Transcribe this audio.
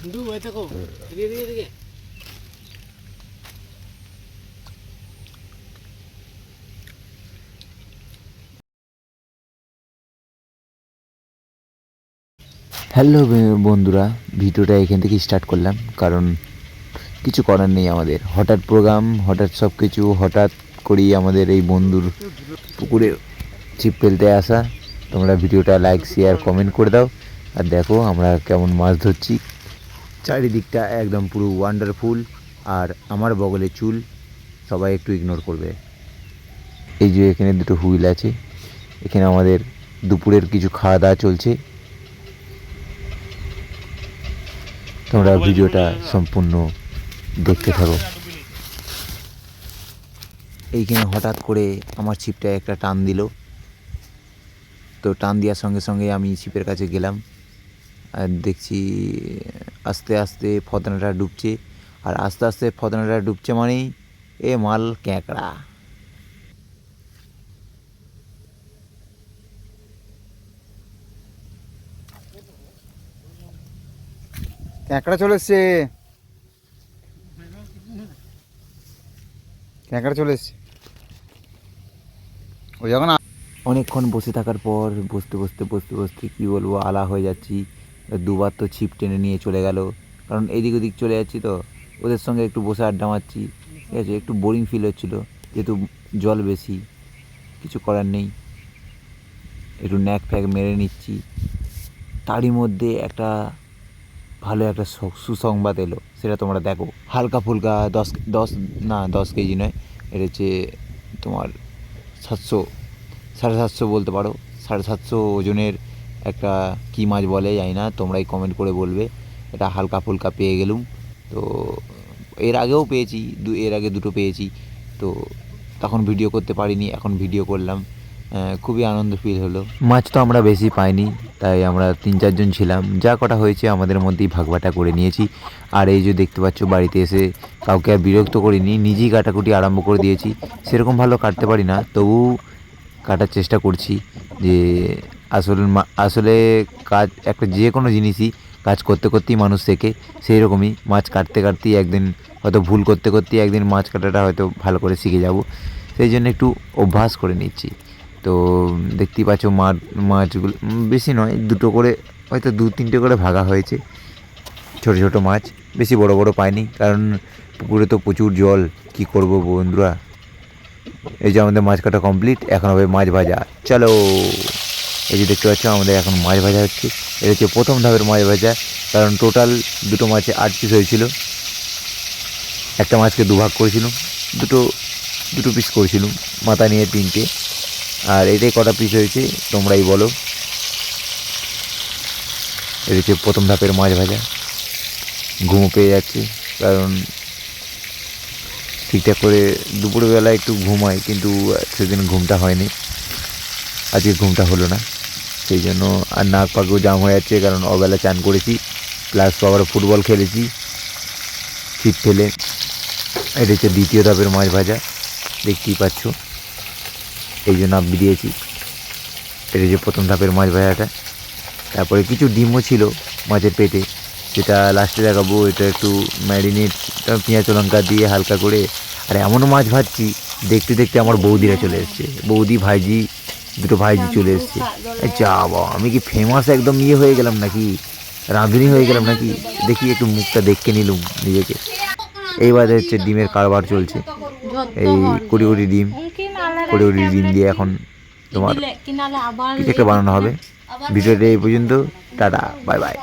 Hello বন্ধুরা, ভিডিওটা এখান থেকে স্টার্ট করলাম, কারণ কিছু করার নেই আমাদের। হঠাৎ প্রোগ্রাম, হঠাৎ সব কিছু, হঠাৎ করেই আমাদের এই বন্ধুর পুকুরে ছিপ ফেলতে আসা। তোমরা ভিডিওটা লাইক, শেয়ার, কমেন্ট করে দাও। আর দেখো আমরা কেমন মাছ ধরছি। চারিদিকটা একদম পুরো ওয়ান্ডারফুল। আর আমার বগলে চুল, সবাই একটু ইগনোর করবে। এই যে এখানে দুটো হুইল আছে, এখানে আমাদের দুপুরের কিছু খাওয়া দাওয়া চলছে। তোমরা ভিডিওটা সম্পূর্ণ দেখতে থাকো। এইখানে হঠাৎ করে আমার ছিপটা একটা টান দিল, তো টান দেওয়ার সঙ্গে সঙ্গে আমি ছিপের কাছে গেলাম, আর দেখছি আস্তে আস্তে ফদনাটা ডুবছে। আর আস্তে আস্তে ফদনাটা ডুবছে মানেই এ মাল ক্যাঁকড়া। ক্যাঁকড়া চলে এসছে, ক্যাঁকড়া চলে এসছে। ওই যখন অনেকক্ষণ বসে থাকার পর বসতে বসতে বসতে বসতে কী বলবো, আলা হয়ে যাচ্ছি। দুবার তো ছিপ টেনে নিয়ে চলে গেল, কারণ এদিক ওদিক চলে যাচ্ছি, তো ওদের সঙ্গে একটু বসে আড্ডা মারছি। ঠিক আছে, একটু বোরিং ফিল হচ্ছিলো, যেহেতু জল বেশি। কিছু করার নেই, একটু ন্যাক ফ্যাক মেরে নিচ্ছি। তারই মধ্যে একটা ভালো একটা সুসংবাদ এলো, সেটা তোমরা দেখো। হালকা ফুলকা 10 কেজি নয়, এটা হচ্ছে তোমার 700, 750 বলতে পারো। 750 ওজনের একটা কী মাছ বলে জানি না, তোমরাই কমেন্ট করে বলবে। এটা হালকা ফুলকা পেয়ে গেলুম। তো এর আগেও পেয়েছি, এর আগে দুটো পেয়েছি, তো তখন ভিডিও করতে পারিনি, এখন ভিডিও করলাম। খুবই আনন্দ ফিল হলো। মাছ তো আমরা বেশি পাইনি, তাই আমরা 3-4 জন ছিলাম, যা কটা হয়েছে আমাদের মধ্যেই ভাগবাটা করে নিয়েছি। আর এই যে দেখতে পাচ্ছ, বাড়িতে এসে কাউকে আর বিরক্ত করিনি, নিজেই কাটাকুটি আরম্ভ করে দিয়েছি। সেরকম ভালো কাটতে পারি না, তবু কাটার চেষ্টা করছি। যে আসলে কাজ একটা, যে কোনো জিনিসই কাজ করতে করতেই মানুষ শেখে। সেই রকমই মাছ কাটতে কাটতেই একদিন, হয়তো ভুল করতে করতেই একদিন মাছ কাটাটা হয়তো ভালো করে শিখে যাব। সেই জন্য একটু অভ্যাস করে নিচ্ছি। তো দেখতেই পাচ্ছ মাছগুলো বেশি নয়, দুটো করে, হয়তো 2-3টে করে ভাগা হয়েছে। ছোট ছোট মাছ, বেশি বড় বড় পাইনি, কারণ পুকুরে তো প্রচুর জল। কি করব বন্ধুরা। এই যে আমাদের মাছ কাটা কমপ্লিট, এখন হবে মাছ ভাজা। চলো, এই যে দেখতে পাচ্ছ আমাদের এখন মাছ ভাজা হচ্ছে। এটা হচ্ছে প্রথম ধাপের মাছ ভাজা, কারণ টোটাল দুটো মাছে 8 পিস হয়েছিল। একটা মাছকে দুভাগ করেছিলাম, দুটো পিস করেছিলাম, মাথা নিয়ে 3টে। আর এটাই কটা পিস হয়েছে তোমরাই বলো। এটা হচ্ছে প্রথম ধাপের মাছ ভাজা। ঘুমো পেয়ে যাচ্ছে, কারণ ঠিকঠাক করে দুপুরবেলা একটু ঘুমাই, কিন্তু সেদিন ঘুমটা হয়নি, আজকে ঘুমটা হলো না। সেই জন্য আর নাক পাকেও জাম হয়ে যাচ্ছে, কারণ অবেলা চান করেছি, প্লাস আবার ফুটবল খেলেছি ছিপ ফেলে। এটা হচ্ছে দ্বিতীয় ধাপের মাছ ভাজা, দেখতেই পাচ্ছ, এই জন্য আব্বি দিয়েছি। এটা হচ্ছে প্রথম ধাপের মাছ ভাজাটা। তারপরে কিছু ডিমও ছিল মাছের পেটে, যেটা লাস্টে দেখাবো। এটা একটু ম্যারিনেট, পেঁয়াজ লঙ্কা দিয়ে হালকা করে। আর এমনও মাছ ভাজছি, দেখতে দেখতে আমার বৌদিরা চলে এসছে, বৌদি ভাইজি, দুটো ভাইজি চলে এসছে। যা বাবা, আমি কি ফেমাস একদম ইয়ে হয়ে গেলাম নাকি, রাঁধুনি হয়ে গেলাম নাকি। দেখি একটু মুখটা দেখে নিলুম নিজেকে। এইবার হচ্ছে ডিমের কারবার চলছে, এই কোটি কোটি ডিম, কোটি কোটি ডিম দিয়ে এখন তোমার কিছু একটা বানানো হবে। ভিডিওটা এই পর্যন্ত, টাটা, বাই বাই।